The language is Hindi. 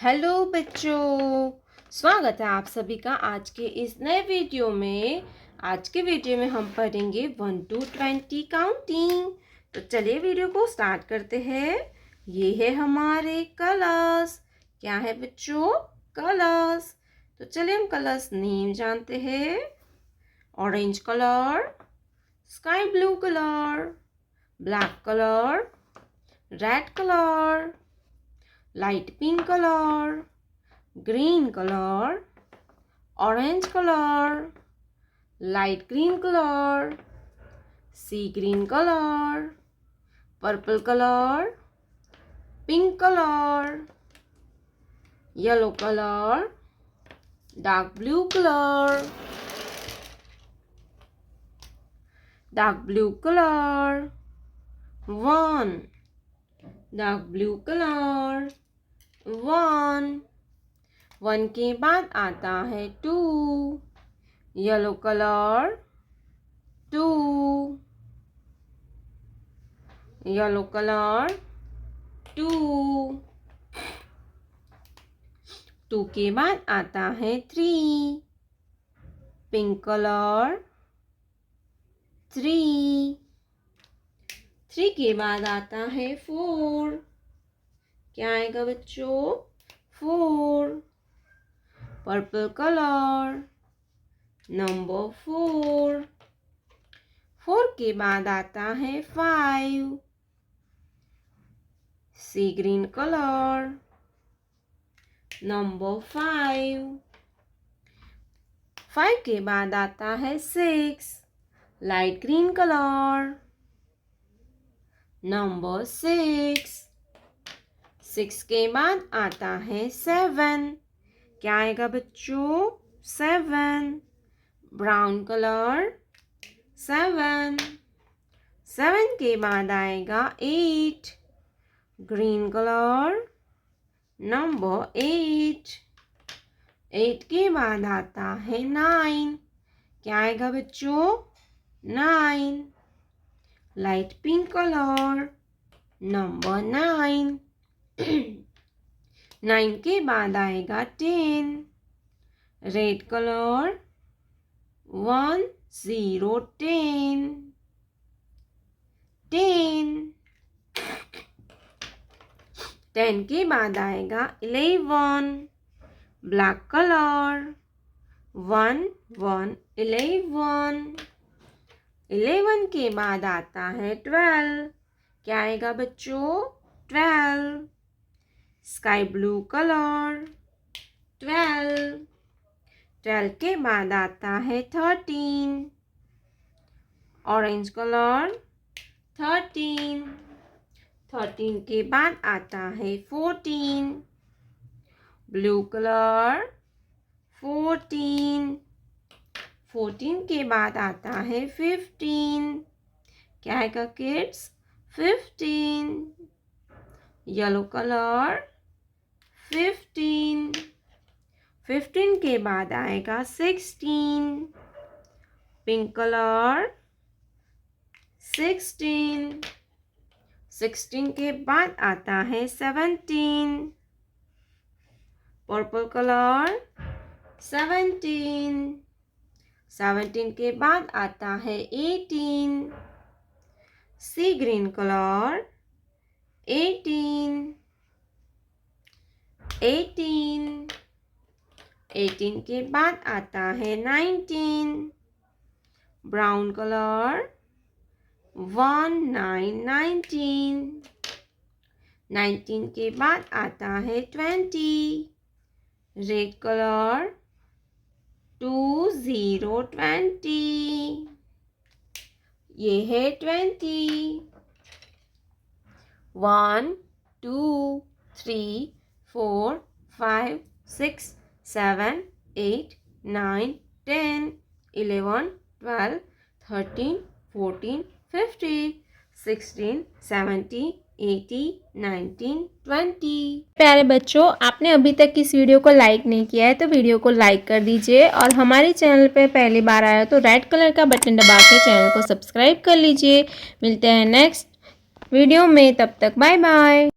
हेलो बच्चों, स्वागत है आप सभी का आज के इस नए वीडियो में। आज के वीडियो में हम पढ़ेंगे 1 to 20 काउंटिंग। तो चलिए वीडियो को स्टार्ट करते हैं। ये है हमारे कलर्स। क्या है बच्चों? कलर्स। तो चलिए हम कलर्स नेम जानते हैं। Orange colour, sky blue colour, black colour, red colour, light pink color, green color, orange color, light green color, sea green color, purple color, pink color, yellow color, dark blue color, dark blue color, 1, dark blue color, 1 के बाद आता है 2, येलो कलर, 2, येलो कलर, 2 के बाद आता है 3, पिंक कलर, 3 के बाद आता है 4। क्या आएगा बच्चों? 4, पर्पल कलर, नंबर 4 के बाद आता है 5, सी ग्रीन कलर, नंबर 5 के बाद आता है 6, लाइट ग्रीन कलर, नंबर 6 के बाद आता है 7। क्या आएगा बच्चों? 7, ब्राउन कलर, 7 के बाद आएगा 8, ग्रीन कलर, नंबर 8 के बाद आता है 9। क्या आएगा बच्चों? 9, लाइट पिंक कलर, नंबर 9 9 के बाद आएगा 10, रेड कलर, 1 0 10 10 के बाद आएगा 11, ब्लैक कलर, 1 1 11 के बाद आता है 12। क्या आएगा बच्चों? 12, स्काई ब्लू कलर, 12 के बाद आता है 13, ऑरेंज कलर, 13 के बाद आता है 14, ब्लू कलर, 14 के बाद आता है 15। क्या आएगा किड्स? 15, येलो कलर, 15 के बाद आएगा 16, पिंक कलर, 16 के बाद आता है 17, पर्पल कलर, 17 के बाद आता है 18, सी ग्रीन कलर, 18 के बाद आता है 19, ब्राउन कलर, 19 के बाद आता है 20, रेड कलर, 20 ये है 20। 1 2 3 4 5 6 7 8 9 10 11 12 13 14 15 16 17 18 19 20। प्यारे बच्चों, आपने अभी तक इस वीडियो को लाइक नहीं किया है तो वीडियो को लाइक कर दीजिए और हमारे चैनल पे पहली बार आया तो रेड कलर का बटन दबा के चैनल को सब्सक्राइब कर लीजिए। मिलते हैं नेक्स्ट वीडियो में, तब तक बाय बाय।